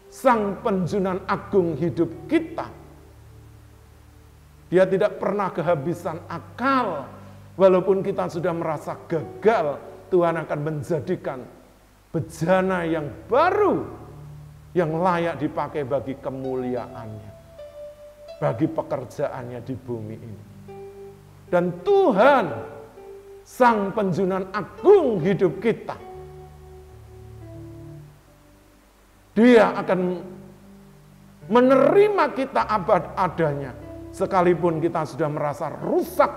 Sang Penjunan Agung hidup kita. Dia tidak pernah kehabisan akal. Walaupun kita sudah merasa gagal, Tuhan akan menjadikan bejana yang baru yang layak dipakai bagi kemuliaannya, bagi pekerjaannya di bumi ini. Dan Tuhan Sang Penjunan Agung hidup kita, Dia akan menerima kita abad adanya, sekalipun kita sudah merasa rusak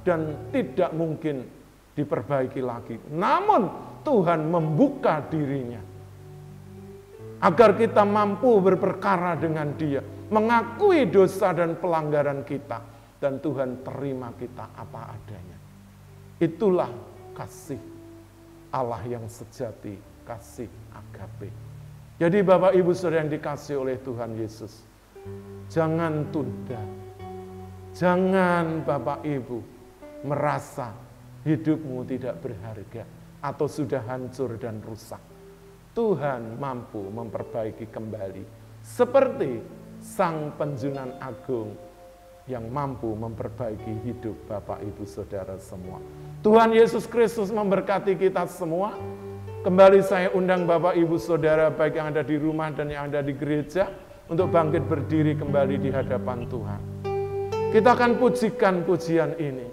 dan tidak mungkin diperbaiki lagi. Namun Tuhan membuka dirinya agar kita mampu berperkara dengan Dia, mengakui dosa dan pelanggaran kita, dan Tuhan terima kita apa adanya. Itulah kasih Allah yang sejati, kasih agape. Jadi Bapak Ibu Saudara yang dikasihi oleh Tuhan Yesus, jangan tunda, jangan Bapak Ibu merasa hidupmu tidak berharga atau sudah hancur dan rusak. Tuhan mampu memperbaiki kembali seperti Sang Penjunan Agung yang mampu memperbaiki hidup Bapak Ibu Saudara semua. Tuhan Yesus Kristus memberkati kita semua. Kembali saya undang Bapak Ibu Saudara baik yang ada di rumah dan yang ada di gereja untuk bangkit berdiri kembali di hadapan Tuhan. Kita akan pujikan pujian ini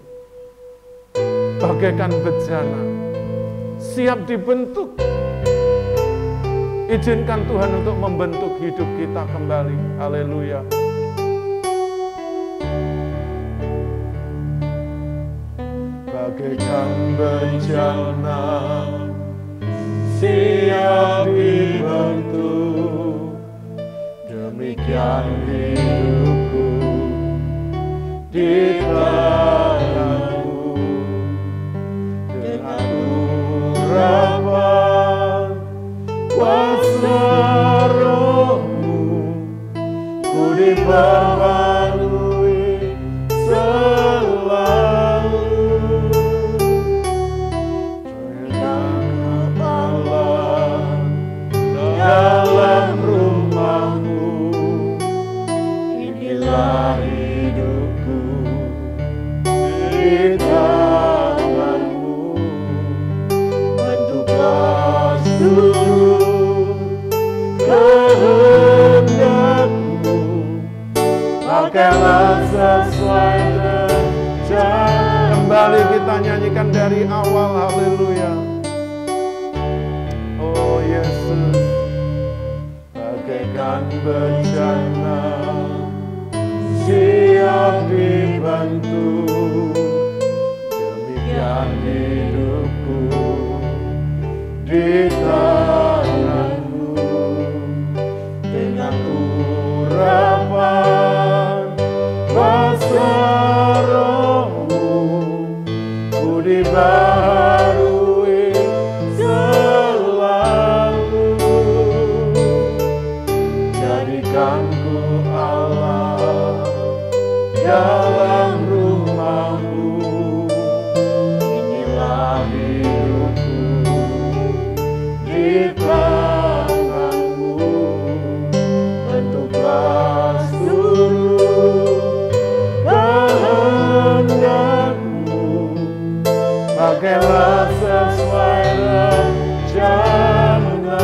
bagaikan bejana siap dibentuk. Izinkan Tuhan untuk membentuk hidup kita kembali. Haleluya. Bagaikan bejana siap dibentuk, demikian hidupku di tanganmu. Dengan urapan kuasa Roh-Mu, ku diperbarui selalu. Dengan Allah dalam rumah-Mu, inilah hidupku di tangan-Mu. Bentuklah seluruh kehendak-Mu, pakailah sesuai dengan. Kembali kita nyanyikan dari awal, haleluya. Oh Yesus, bagaikan bejana siap dibantu, demikian hidupku di tangan-Mu. Dengan urapan kuasa Roh-Mu, ku dibaharui selalu. Jadikanku Allah dalam rumah-Mu, inilah pakailah sesuai rencanamu.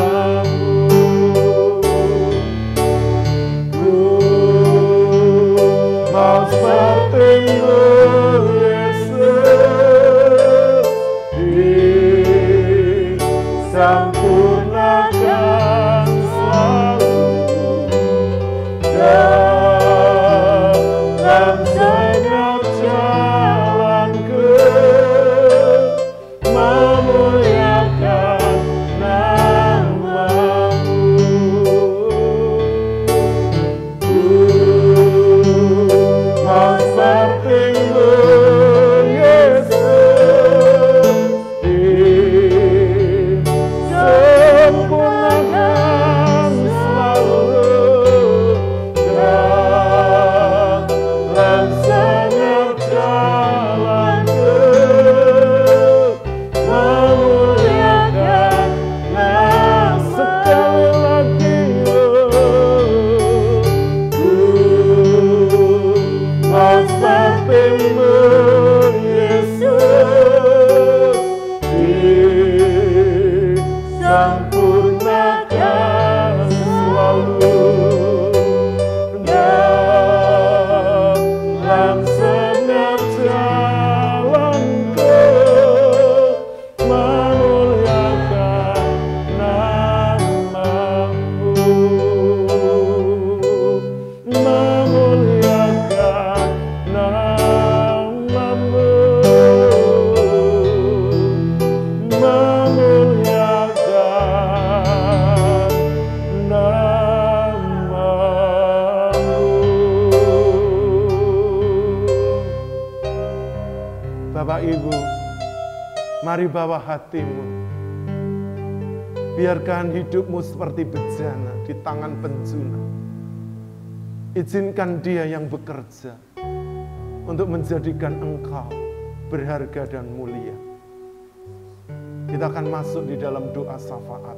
Ku mau seperti-Mu Yesus, disempurnakan selalu dalam segenap jalanku, memuliakan nama-Mu. Ku mau seperti-Mu Yesus, disempurnakan selalu dalam segenap jalanku, memuliakan nama. Sekali lagi, ku mau seperti-Mu Yesus, disempurnakan selalu dalam segenap jalanku, memuliakan nama-Mu, memuliakan nama-Mu, memuliakan nama-Mu. Bapak Ibu, mari bawa hatimu. Biarkan hidupmu seperti bejana di tangan pencuna. Izinkan Dia yang bekerja untuk menjadikan engkau berharga dan mulia. Kita akan masuk di dalam doa syafaat.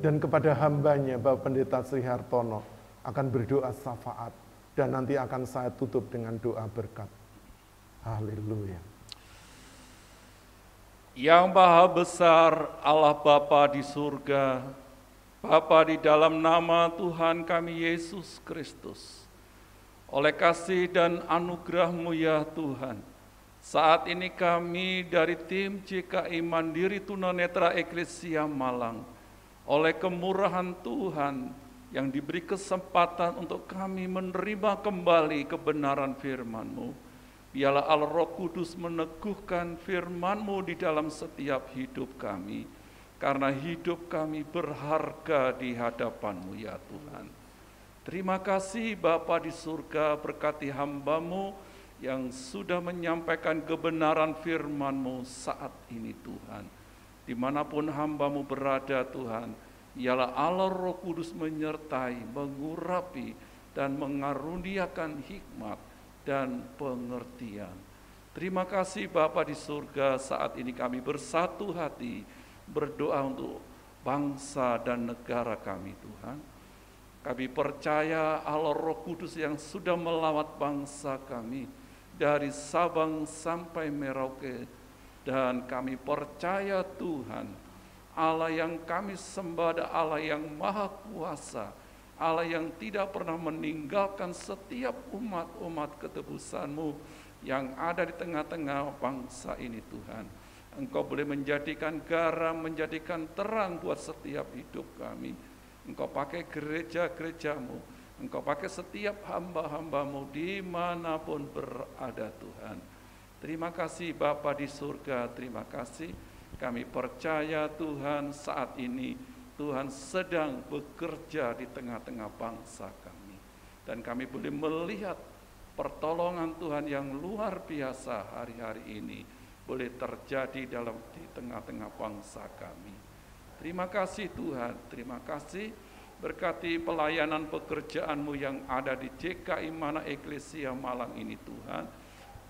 Dan kepada hambanya Bapak Pendeta Sri Hartono akan berdoa syafaat. Dan nanti akan saya tutup dengan doa berkat. Haleluya. Yang Maha Besar Allah Bapa di surga, Bapa di dalam nama Tuhan kami Yesus Kristus, oleh kasih dan anugerah-Mu ya Tuhan, saat ini kami dari tim JKI Mandiri Tunanetra Eklesia Malang, oleh kemurahan Tuhan yang diberi kesempatan untuk kami menerima kembali kebenaran firman-Mu. Biarlah Allah Roh Kudus meneguhkan firman-Mu di dalam setiap hidup kami, karena hidup kami berharga di hadapan-Mu ya Tuhan. Terima kasih Bapa di surga, berkati hamba-Mu yang sudah menyampaikan kebenaran firman-Mu saat ini Tuhan. Dimanapun hamba-Mu berada Tuhan, ialah Allah Roh Kudus menyertai, mengurapi, dan mengaruniakan hikmat dan pengertian. Terima kasih Bapa di surga, saat ini kami bersatu hati berdoa untuk bangsa dan negara kami Tuhan. Kami percaya Allah Roh Kudus yang sudah melawat bangsa kami dari Sabang sampai Merauke, dan kami percaya Tuhan, Allah yang kami sembah adalah Allah yang maha kuasa, Allah yang tidak pernah meninggalkan setiap umat-umat ketebusan-Mu yang ada di tengah-tengah bangsa ini Tuhan. Engkau boleh menjadikan garam, menjadikan terang buat setiap hidup kami. Engkau pakai gereja-gereja-Mu, Engkau pakai setiap hamba-hamba-Mu dimanapun berada Tuhan. Terima kasih Bapa di surga, terima kasih. Kami percaya Tuhan saat ini Tuhan sedang bekerja di tengah-tengah bangsa kami. Dan kami boleh melihat pertolongan Tuhan yang luar biasa hari-hari ini boleh terjadi di tengah-tengah bangsa kami. Terima kasih Tuhan, terima kasih. Berkati pelayanan pekerjaan-Mu yang ada di JKI Mana Eklesia Malang ini Tuhan.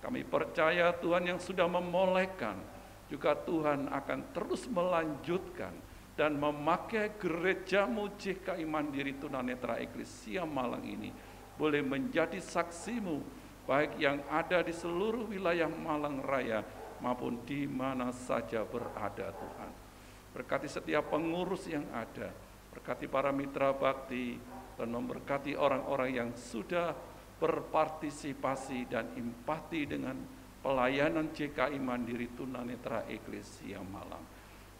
Kami percaya Tuhan yang sudah memulaikan, juga Tuhan akan terus melanjutkan dan memakai gereja-Mu JKI Mandiri Tunanetra Eklesia Malang ini boleh menjadi saksi-Mu, baik yang ada di seluruh wilayah Malang Raya maupun di mana saja berada Tuhan. Berkati setiap pengurus yang ada, berkati para mitra bakti, dan memberkati orang-orang yang sudah berpartisipasi dan empati dengan pelayanan JKI Mandiri Tunanetra Eklesia Malang.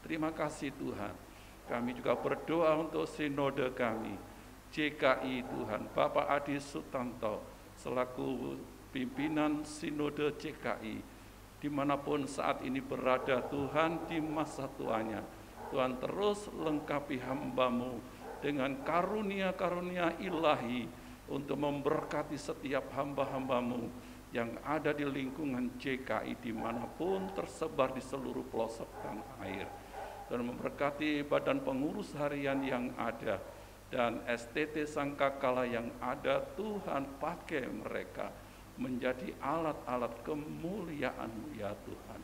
Terima kasih Tuhan. Kami juga berdoa untuk sinode kami, JKI Tuhan, Bapak Adi Sutanto, selaku pimpinan sinode JKI, dimanapun saat ini berada Tuhan di masa tuanya. Tuhan terus lengkapi hamba-Mu dengan karunia-karunia ilahi untuk memberkati setiap hamba-hamba-Mu yang ada di lingkungan JKI dimanapun tersebar di seluruh pelosok tanah air. Dan memberkati badan pengurus harian yang ada dan STT Sangkakala yang ada, Tuhan pakai mereka menjadi alat-alat kemuliaan-Mu ya Tuhan.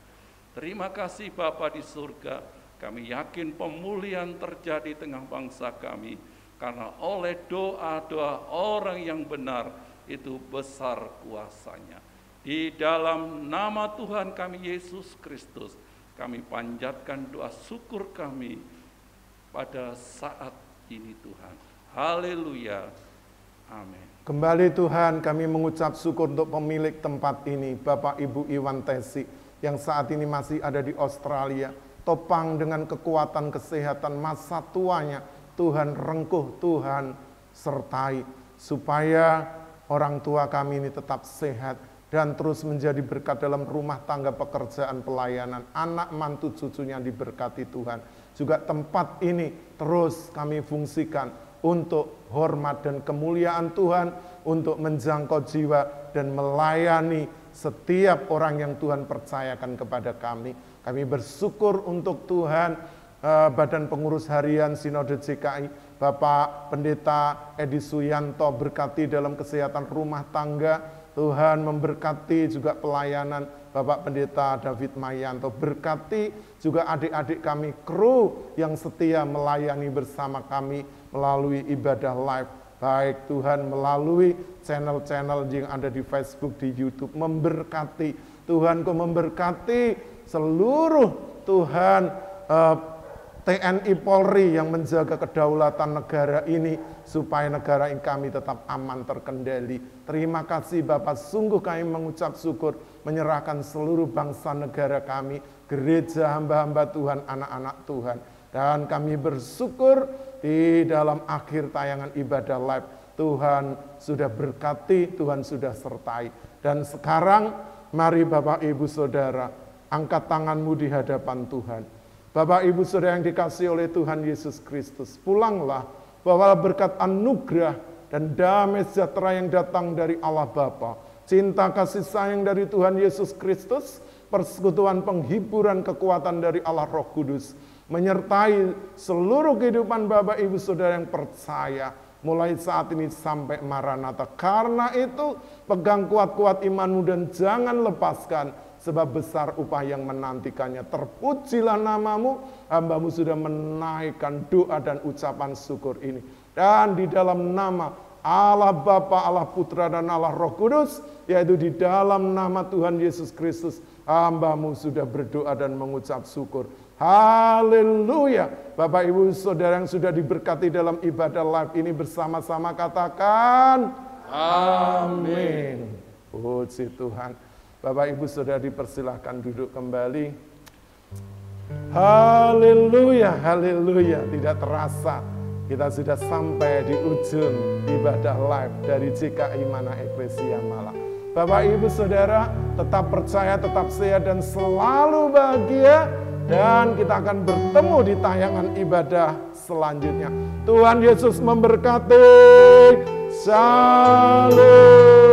Terima kasih Bapa di surga. Kami yakin pemulihan terjadi tengah bangsa kami, karena oleh doa-doa orang yang benar itu besar kuasanya. Di dalam nama Tuhan kami Yesus Kristus, kami panjatkan doa syukur kami pada saat ini Tuhan. Haleluya. Amin. Kembali Tuhan, kami mengucap syukur untuk pemilik tempat ini, Bapak Ibu Iwan Tesi, yang saat ini masih ada di Australia. Topang dengan kekuatan kesehatan masa tuanya, Tuhan rengkuh, Tuhan sertai, supaya orang tua kami ini tetap sehat dan terus menjadi berkat dalam rumah tangga, pekerjaan, pelayanan, anak mantu cucunya diberkati Tuhan. Juga tempat ini terus kami fungsikan untuk hormat dan kemuliaan Tuhan, untuk menjangkau jiwa dan melayani setiap orang yang Tuhan percayakan kepada kami. Kami bersyukur untuk Tuhan, Badan Pengurus Harian Sinode JKI, Bapak Pendeta Edi Suyanto, berkati dalam kesehatan rumah tangga. Tuhan memberkati juga pelayanan Bapak Pendeta David Mayanto, berkati juga adik-adik kami, kru yang setia melayani bersama kami melalui ibadah live. Baik Tuhan, melalui channel-channel yang ada di Facebook, di YouTube, memberkati. Tuhan, Kau memberkati seluruh Tuhan TNI Polri yang menjaga kedaulatan negara ini, supaya negara ini kami tetap aman terkendali. Terima kasih Bapak, sungguh kami mengucap syukur, menyerahkan seluruh bangsa negara kami, gereja hamba-hamba Tuhan, anak-anak Tuhan. Dan kami bersyukur di dalam akhir tayangan ibadah live, Tuhan sudah berkati, Tuhan sudah sertai. Dan sekarang mari Bapak Ibu Saudara, angkat tanganmu di hadapan Tuhan. Bapak Ibu Saudara yang dikasihi oleh Tuhan Yesus Kristus, pulanglah, bawalah berkat anugerah dan damai sejahtera yang datang dari Allah Bapa, cinta kasih sayang dari Tuhan Yesus Kristus, persekutuan penghiburan kekuatan dari Allah Roh Kudus, menyertai seluruh kehidupan Bapak Ibu Saudara yang percaya, mulai saat ini sampai Maranatha. Karena itu, pegang kuat-kuat imanmu dan jangan lepaskan, sebab besar upah yang menantikannya. Terpujilah namamu, hamba-Mu sudah menaikkan doa dan ucapan syukur ini. Dan di dalam nama Allah Bapa, Allah Putra, dan Allah Roh Kudus, yaitu di dalam nama Tuhan Yesus Kristus, hamba-Mu sudah berdoa dan mengucap syukur. Haleluya. Bapak Ibu Saudara yang sudah diberkati dalam ibadah live ini, bersama-sama katakan amin. Puji Tuhan. Bapak Ibu Saudara dipersilahkan duduk kembali. Haleluya, haleluya. Tidak terasa kita sudah sampai di ujung ibadah live dari JKI Mana Eklesia Malang. Bapak Ibu Saudara tetap percaya, tetap sehat dan selalu bahagia. Dan kita akan bertemu di tayangan ibadah selanjutnya. Tuhan Yesus memberkati. Shalom.